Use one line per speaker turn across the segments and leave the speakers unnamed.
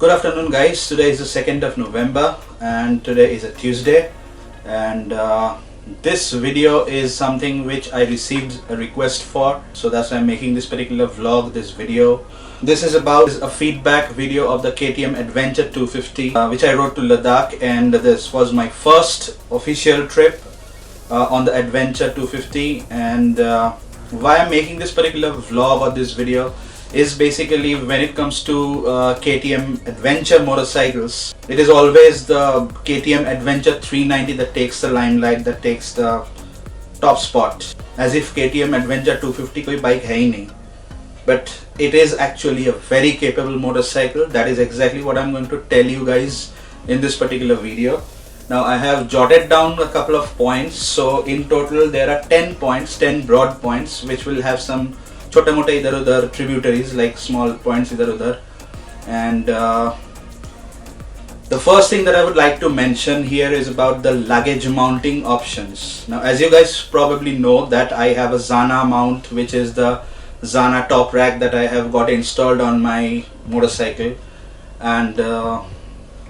Good afternoon guys, today is the 2nd of November and today is a Tuesday, and this video is something which I received a request for, so that's why I'm making this particular vlog, this video. This is about a feedback video of the KTM Adventure 250 which I rode to Ladakh, and this was my first official trip on the Adventure 250. And why I'm making this particular vlog or this video is basically when it comes to KTM Adventure motorcycles, it is always the KTM Adventure 390 that takes the limelight, that takes the top spot, as if KTM Adventure 250 कोई bike है ही नहीं. But it is actually a very capable motorcycle. That is exactly what I'm going to tell you guys in this particular video. Now I have jotted down a couple of points, so in total there are 10 points, 10 broad points, which will have some छोटे मोटे इधर उधर tributaries like small points इधर उधर. And the first thing that I would like to mention here is about the luggage mounting options. Now as you guys probably know that I have a Zana mount, which is the Zana top rack that I have got installed on my motorcycle, and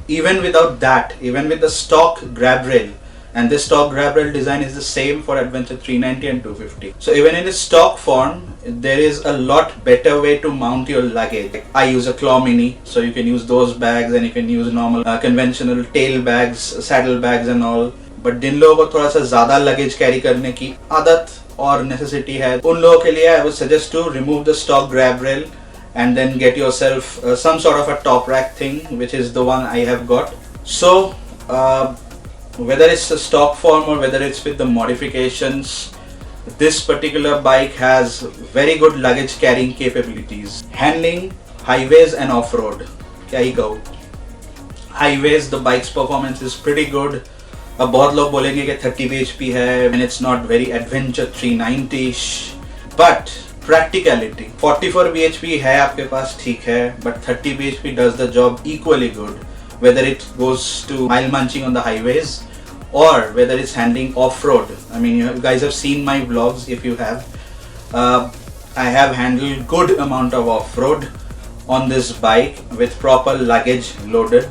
even without that, even with the stock grab rail, and this stock grab rail design is the same for Adventure 390 and 250. So even in its stock form, there is a lot better way to mount your luggage. I use a Claw Mini, so you can use those bags, and you can use normal conventional tail bags, saddle bags and all. But जिन लोगों को थोड़ा सा ज़्यादा luggage carry करने की आदत और necessity है, उन लोगों के लिए I would suggest to remove the stock grab rail and then get yourself some sort of a top rack thing, which is the one I have got. So whether it's a stock form or whether it's with the modifications, this particular bike has very good luggage carrying capabilities. Handling, highways and off-road, क्या ही कहूँ. Highways, the bike's performance is pretty good. अब बहुत लोग बोलेंगे कि 30 bhp है and it's not very Adventure 390ish, but practicality, 44 bhp है आपके पास, ठीक है, but 30 bhp does the job equally good, whether it goes to mile munching on the highways or whether it's handling off-road. I mean, you guys have seen my vlogs. If you have, I have handled good amount of off-road on this bike with proper luggage loaded.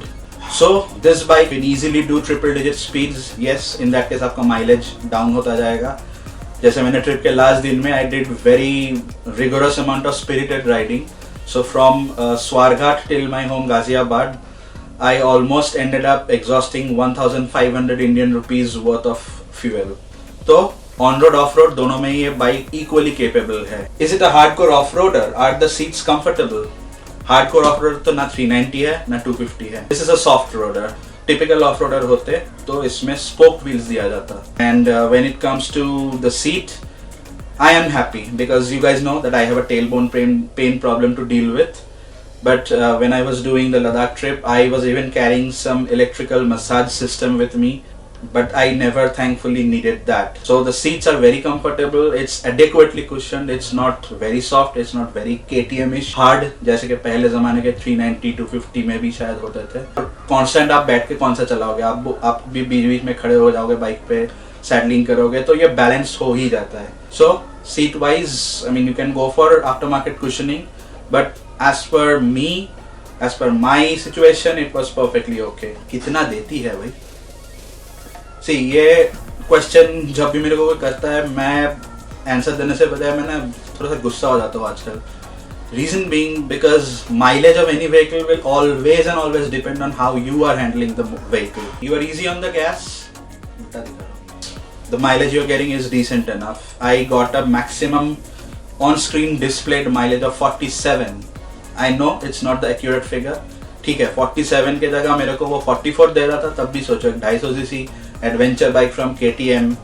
So this bike can easily do triple digit speeds. Yes, in that case आपका mileage down होता जाएगा. जैसे मैंने trip के last दिन में I did very rigorous amount of spirited riding. So from Swarghat till my home Ghaziabad, I almost ended up exhausting 1,500 Indian rupees worth of fuel. तो on-road, off-road दोनों में ये bike equally capable है. Is it a hardcore off-roader? Are the seats comfortable? Hardcore off-roader तो ना 390 है ना 250 है. This is a soft roader. Typical off-roader होते तो इसमें spoked wheels दिया जाता. And when it comes to the seat, I am happy because you guys know that I have a tailbone pain problem to deal with. But when I was doing the Ladakh trip, I was even carrying some electrical massage system with me, but I never thankfully needed that. So the seats are very comfortable, it's adequately cushioned, it's not very soft, it's not very KTM-ish hard जैसे कि पहले ज़माने के 390, 250 में भी शायद होते थे. Constant आप बैठ के कौन सा चलाओगे, आप भी बीच में खड़े हो जाओगे बाइक पे, सैडलिंग करोगे तो ये बैलेंस हो ही जाता है. So seat wise, I mean you can go for aftermarket cushioning, but as per me, as per my situation, it was perfectly okay. कितना देती है भाई? See, ये question जब भी मेरे को कोई करता है, मैं आंसर देने से बजाय मैं ना थोड़ा सा गुस्सा हो जाता हूँ आजकल. Reason being because mileage of any vehicle will always and always depend on how you are handling the vehicle. You are easy on the gas, the mileage you are getting is decent enough. I got a maximum on-screen displayed mileage of 47. I know it's not the accurate figure. ठीक है, 47 के जगह मेरे को वो 44 दे रहा था, तब भी सोचो 250 cc adventure bike from KTM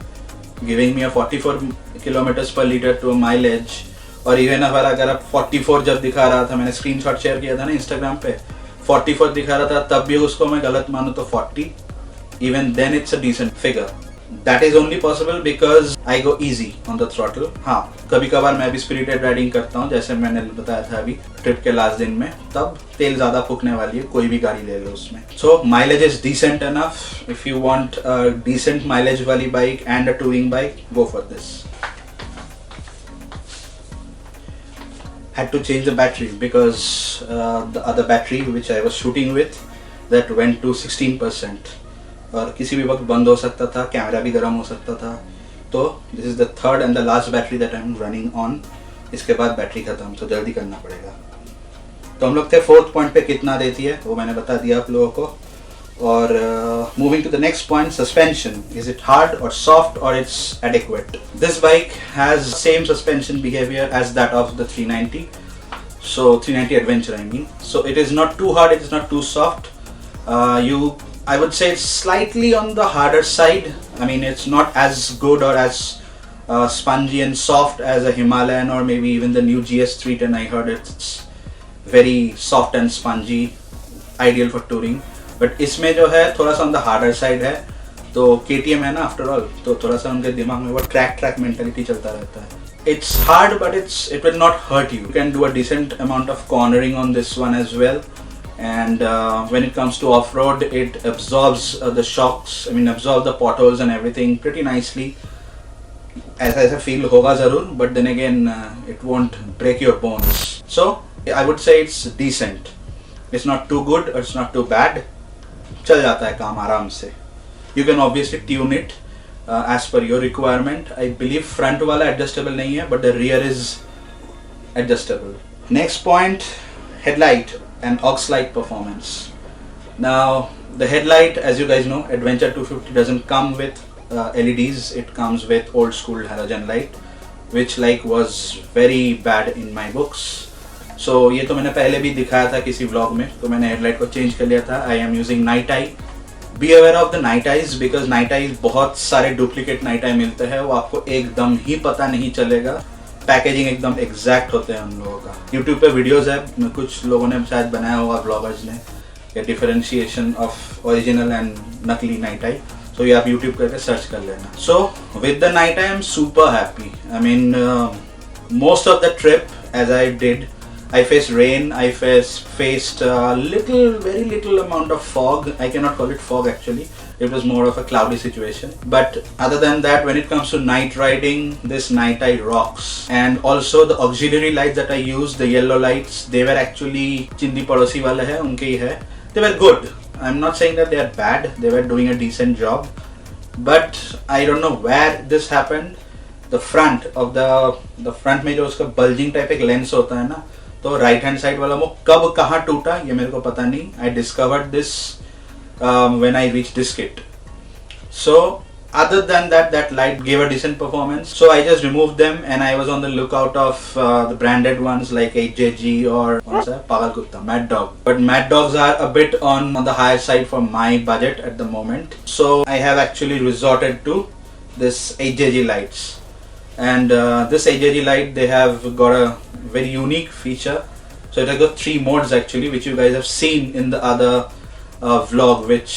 giving me a 44 kilometers per liter to a mileage. और इवन अगर आप 44 जब दिखा रहा था, मैंने स्क्रीनशॉट शेयर किया था ना इंस्टाग्राम पे, 44 दिखा रहा था, तब भी उसको मैं गलत मानूं तो 40. Even then it's a decent figure. That is only possible because I go easy on the throttle. हाँ, कभी कभार मैं भी spirited riding करता हूँ, जैसे मैंने बताया था अभी ट्रिप के लास्ट दिन में, तब तेल ज़्यादा फूकने वाली है, कोई भी गाड़ी ले लो उसमें. So mileage is decent enough. If you want a decent mileage वाली bike and a touring bike, go for this. had to change the battery because the other battery which I was shooting with, that went to 16%, और किसी भी वक्त बंद हो सकता था, camera भी गर्म हो सकता था. तो this is the third and the last battery that I am running on. इसके बाद बैटरी ख़त्म, तो जल्दी करना पड़ेगा. तो हम लोग थे फोर्थ पॉइंट पे कितना देती है वो मैंने बता दिया आप लोगों को. और moving to the next point, suspension. Is it hard और सॉफ्ट और it's adequate? This bike has same suspension behaviour as that of the 390. So 390 Adventure I mean. So it is not too hard, it is not too soft. I would say it's slightly on the harder side. I mean, it's not as good or as spongy and soft as a Himalayan or maybe even the new GS 310. I heard it's very soft and spongy, ideal for touring. But इसमें जो है थोड़ा सा on the harder side है. तो KTM है ना after all, तो थोड़ा सा उनके दिमाग में वो ट्रैक मेंटालिटी चलता रहता है. It's hard, but it will not hurt you. You can do a decent amount of cornering on this one as well. And when it comes to off-road, it absorbs the shocks. I mean, absorbs the potholes and everything pretty nicely. ऐसा feel होगा ज़रूर, but then again, it won't break your bones. So I would say it's decent. It's not too good or it's not too bad. चल जाता है काम आराम से. You can obviously tune it as per your requirement. I believe front वाला adjustable नहीं है, but the rear is adjustable. Next point, headlight and aux light performance. Now the headlight, as you guys know, Adventure 250 doesn't come with LEDs. It comes with old school halogen light, which like was very bad in my books. So ये तो मैंने पहले भी दिखाया था किसी vlog में, तो मैंने headlight को change कर लिया था. I am using Night Eye. Be aware of the Night Eyes because Night Eyes बहुत सारे डुप्लीकेट Night Eye मिलते हैं, वो आपको एकदम ही पता नहीं चलेगा. पैकेजिंग एकदम एग्जैक्ट होते हैं उन लोगों का. YouTube पे वीडियोस है, कुछ लोगों ने शायद बनाया होगा ब्लॉगर्स ने, या डिफरेंशिएशन ऑफ ओरिजिनल एंड नकली Night Eye. So ये आप YouTube करके सर्च कर लेना. So with the Night Eye I am super happy. I mean most of the trip as I did, I faced rain, I faced very little amount of fog. I cannot call it fog actually. It was more of a cloudy situation. But other than that, when it comes to night riding, this Night Eye rocks. And also the auxiliary lights that I used, the yellow lights, they were actually Chindi Padosi wale hai, unke hi hai. They were good. I'm not saying that they are bad. They were doing a decent job. But I don't know where this happened. The front में जो उसका bulging type एक lens होता है ना, तो right hand side वाला वो कब कहाँ टूटा ये मेरे को पता नहीं. I discovered this when I reach this kit. So other than that light give a decent performance. So I just removed them and I was on the lookout of the branded ones like HJG और कौन सा पागल कुत्ता Mad Dog. But Mad Dogs are a bit on the higher side for my budget at the moment. So I have actually resorted to this HJG lights. And this HJG light, they have got a very unique feature. So it has got 3 modes actually, which you guys have seen in the other vlog, which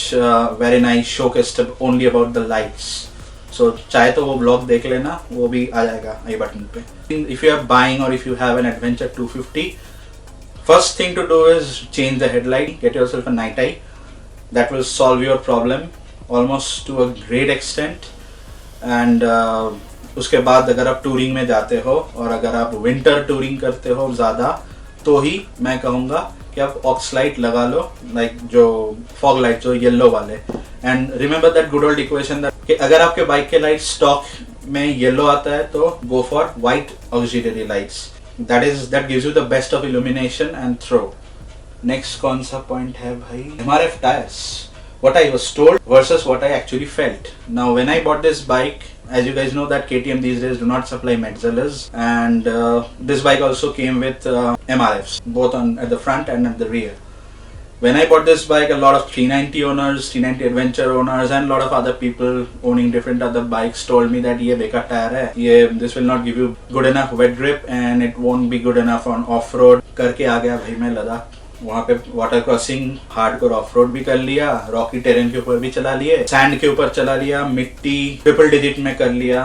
wherein I showcased only about the lights. So चाहे तो वो vlog देख लेना, वो भी आ जाएगा आई button पे. If you are buying or if you have an Adventure 250, first thing to do is change the headlight, get yourself a Night Eye. That will solve your problem almost to a great extent. And उसके बाद अगर आप touring में जाते हो और अगर आप विंटर टूरिंग करते हो ज़्यादा, तो ही मैं कहूँगा कि आप ऑक्स लाइट लगा लो, लाइक जो फॉग लाइट जो येलो वाले. And remember that good old equation that कि अगर आपके बाइक के लाइट स्टॉक में येलो आता है तो go for white auxiliary lights. That gives you the best of illumination and throw. Next कौन सा पॉइंट है भाई? MRF tyres. What I was told versus what I actually felt. Now when I bought this bike, as you guys know that KTM these days do not supply Metzeler's, and this bike also came with MRFs, both at the front and at the rear. When I bought this bike, a lot of 390 owners, 390 Adventure owners and a lot of other people owning different other bikes told me that ये बेकार tyre है, this will not give you good enough wet grip and it won't be good enough on off-road. करके आ गया भाई मैं लद्दाख. वहाँ पे water crossing hardcore of road भी कर लिया, रॉकी टेरेन के ऊपर भी चला लिए, सैंड के ऊपर चला लिया, मिट्टी ट्रिपल डिजिट में कर लिया.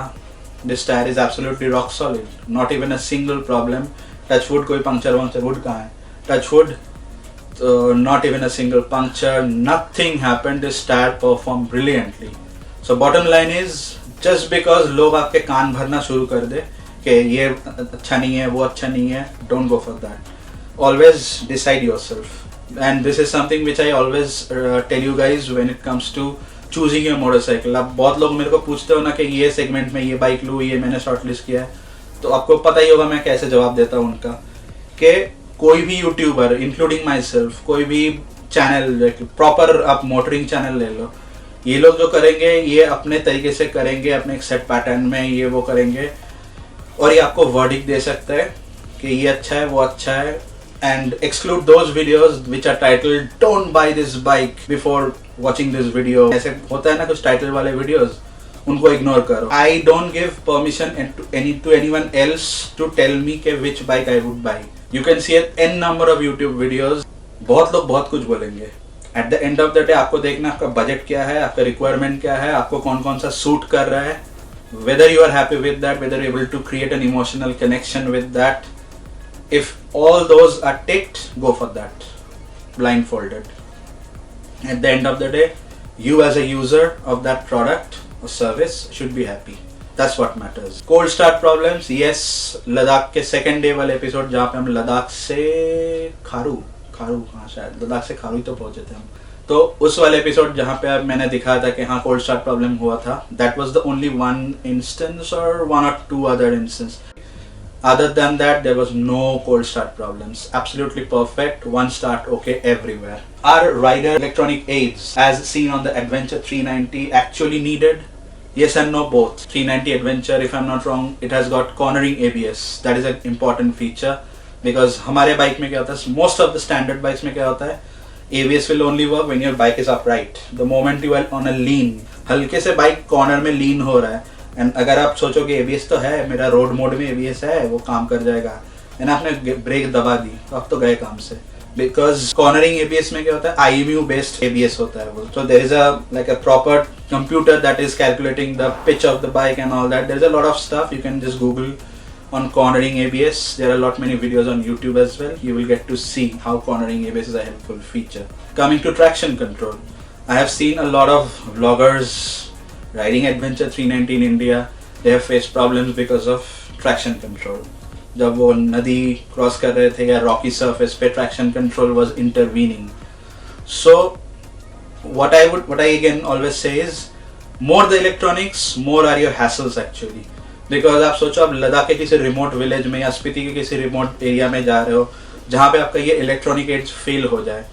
This tyre is absolutely rock solid, not even a single problem. Touch wood, कोई पंक्चर वुड कहाँ है? Touch wood, not even a single puncture, nothing happened. This tire performed brilliantly. So bottom line is, just because लोग आपके कान भरना शुरू कर दे, कि ये अच्छा नहीं है, वो अच्छा नहीं है, don't go for that. Always decide yourself. And this is something which I always tell you guys when it comes to choosing your motorcycle. अब बहुत लोग मेरे को पूछते हो ना कि ये सेगमेंट में ये बाइक लूँ, ये मैंने शॉर्ट लिस्ट किया है, तो आपको पता ही होगा मैं कैसे जवाब देता हूँ उनका, कि कोई भी यूट्यूबर इंक्लूडिंग माई सेल्फ, कोई भी चैनल, प्रॉपर आप मोटरिंग चैनल ले लो, ये लोग जो करेंगे ये अपने तरीके से करेंगे, अपने एक सेट पैटर्न में ये वो करेंगे, और ये आपको वर्डिक्ट दे सकता है कि ये अच्छा है, वो अच्छा है, and exclude those videos which are titled "Don't buy this bike before watching this video." ऐसे होता है ना कुछ टाइटल वाले वीडियोस, उनको इग्नोर करो. I don't give permission to anyone else to tell me कि which bike I would buy. You can see n number of YouTube videos. बहुत लोग बहुत कुछ बोलेंगे. At the end of the day आपको देखना आपका बजट क्या है, आपका रिक्वायरमेंट क्या है, आपको कौन कौन सा सूट कर रहा है, whether you are happy with that, whether you're able to create an emotional connection with that. If all those are ticked, go for that, blindfolded. At the end of the day, you as a user of that product or service should be happy. That's what matters. Cold start problems, yes. Ladakh के second day वाले episode जहाँ पे हम लद्दाख से खारू हाँ शायद लद्दाख से खारू ही तो पहुँचे थे हम, तो उस वाले एपिसोड जहाँ पे अब मैंने दिखाया था कि हाँ कोल्ड स्टार्ट प्रॉब्लम हुआ था, that was the only one instance or one or two other instances. Other than that, there was no cold start problems. Absolutely perfect. One start okay everywhere. Are rider electronic aids, as seen on the Adventure 390, actually needed? Yes and no both. 390 Adventure, if I'm not wrong, it has got cornering ABS. That is an important feature because हमारे bike में क्या होता है? Most of the standard bikes में क्या होता है? ABS will only work when your bike is upright. The moment you are on a lean, हल्के से बाइक कॉर्नर में लीन हो रहा है, एंड अगर आप सोचोगे एबीएस तो है, मेरा रोड मोड में एबीएस है, वो काम कर जाएगा, एंड आपने ब्रेक दबा दी तो आप तो गए काम से, बिकॉज कॉर्नरिंग एबीएस में क्या होता है, आईएमयू बेस्ड एबीएस होता है वो, so there is a like a proper computer that is calculating the pitch of the bike and all that. There is a lot of stuff you can just Google on cornering ABS. There are a lot many videos on YouTube as well. You will get to see how cornering ABS is a helpful feature. Coming to traction control, I have seen a lot of vloggers riding Adventure 390 in India. They have faced problems because of traction control. जब वो नदी cross कर रहे थे या Rocky surface पे, traction control was intervening. So what I again always say is, more the electronics, more are your hassles actually. Because आप सोचो आप लद्दाख के किसी रिमोट विलेज में या स्पीति के किसी रिमोट एरिया में जा रहे हो जहाँ पे आपका ये इलेक्ट्रॉनिक एड्स फेल हो जाए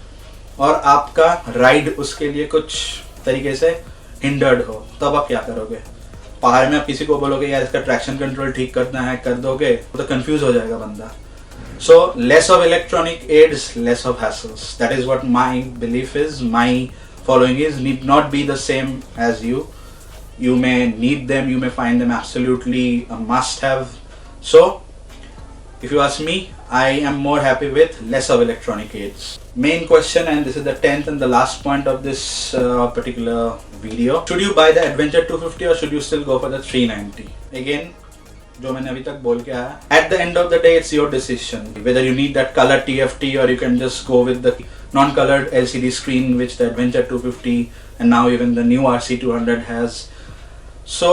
और आपका राइड उसके लिए कुछ तरीके से हिंडर्ड हो, तब आप क्या करोगे? पहाड़ में आप किसी को बोलोगे यार इसका ट्रैक्शन कंट्रोल ठीक करना है, कर दोगे, तो कंफ्यूज हो जाएगा बंदा. So less of electronic aids, less of hassles. That is what my belief is, my following is. Need not be the same as you. You may need them, you may find them absolutely a must have. So if you ask me, I am more happy with less of electronic aids. Main question, and this is the 10th and the last point of this particular video. Should you buy the Adventure 250 or should you still go for the 390? Again, जो मैंने अभी तक बोल के आया, at the end of the day it's your decision whether you need that color TFT or you can just go with the non-colored LCD screen which the Adventure 250 and now even the new RC200 has. So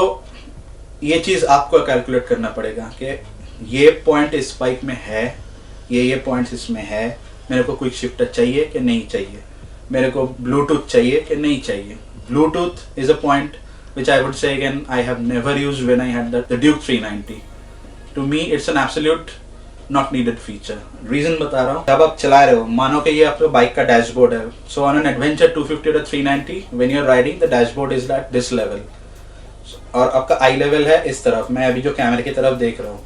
ये चीज़ आपको calculate करना पड़ेगा कि ये point इस bike में है, ये पॉइंट्स इसमें है, मेरे को क्विक शिफ्टर चाहिए कि नहीं चाहिए, मेरे को ब्लूटूथ चाहिए कि नहीं चाहिए. Bluetooth is a point which I would say again I have never used when I had the Duke 390. To me it's an absolute not needed feature. Reason बता रहा हूँ, जब आप चला रहे हो, मानो कि ये आपका बाइक का डैशबोर्ड है. So on an Adventure 250 or 390, when you're riding, the dashboard is at this level. और आपका आई लेवल है इस तरफ, मैं अभी जो कैमरे की तरफ देख रहा हूँ,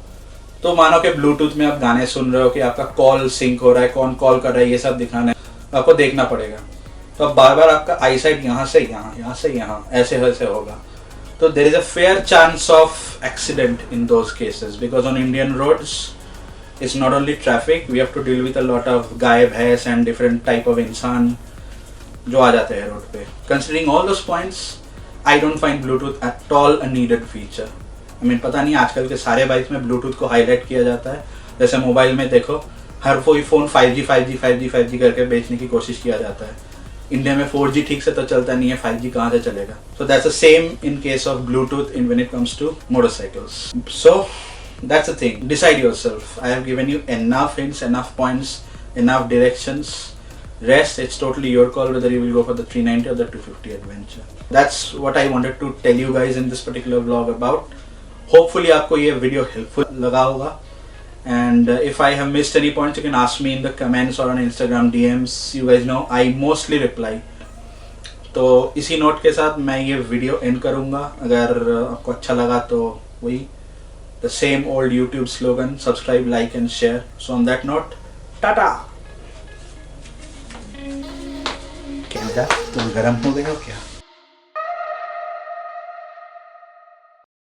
तो मानो कि ब्लूटूथ में आप गाने सुन रहे हो कि आपका कॉल सिंक हो रहा है, कौन कॉल कर रहा है, ये सब दिखाना है, आपको देखना पड़ेगा. तो अब बार बार आपका आई साइड यहाँ से यहाँ, यहाँ से यहाँ, ऐसे ऐसे होगा. तो there is a fair chance of accident in those cases, because on Indian roads it's not only traffic, we have to deal with a lot of गाय भैंस एंड डिफरेंट टाइप ऑफ इंसान जो आ जाते हैं रोड पे. Considering all those points, I don't find Bluetooth at all a needed feature. I mean, पता नहीं आजकल के सारे बाइक्स में Bluetooth को हाईलाइट किया जाता है. जैसे मोबाइल में देखो, हर कोई फ़ोन 5G करके बेचने की कोशिश किया जाता है. इंडिया में 4G ठीक से तो चलता नहीं है, 5G कहाँ से चलेगा? So that's the same in case of Bluetooth in when it comes to motorcycles. So That's the thing. Decide yourself. I have given you enough hints, enough points, enough directions. Rest, it's totally your call whether you will go for the 390 or the 250 adventure. That's what I wanted to tell you guys in this particular vlog about. Hopefully आपको ये video helpful लगा होगा. And if I have missed any points, you can ask me in the comments or on Instagram DMs. You guys know I mostly reply. तो इसी note के साथ मैं ये वीडियो एंड करूँगा. अगर आपको अच्छा लगा तो वही the same old YouTube slogan, subscribe, like and share. So on that note, tata. क्या तुम गरम हो गए हो क्या?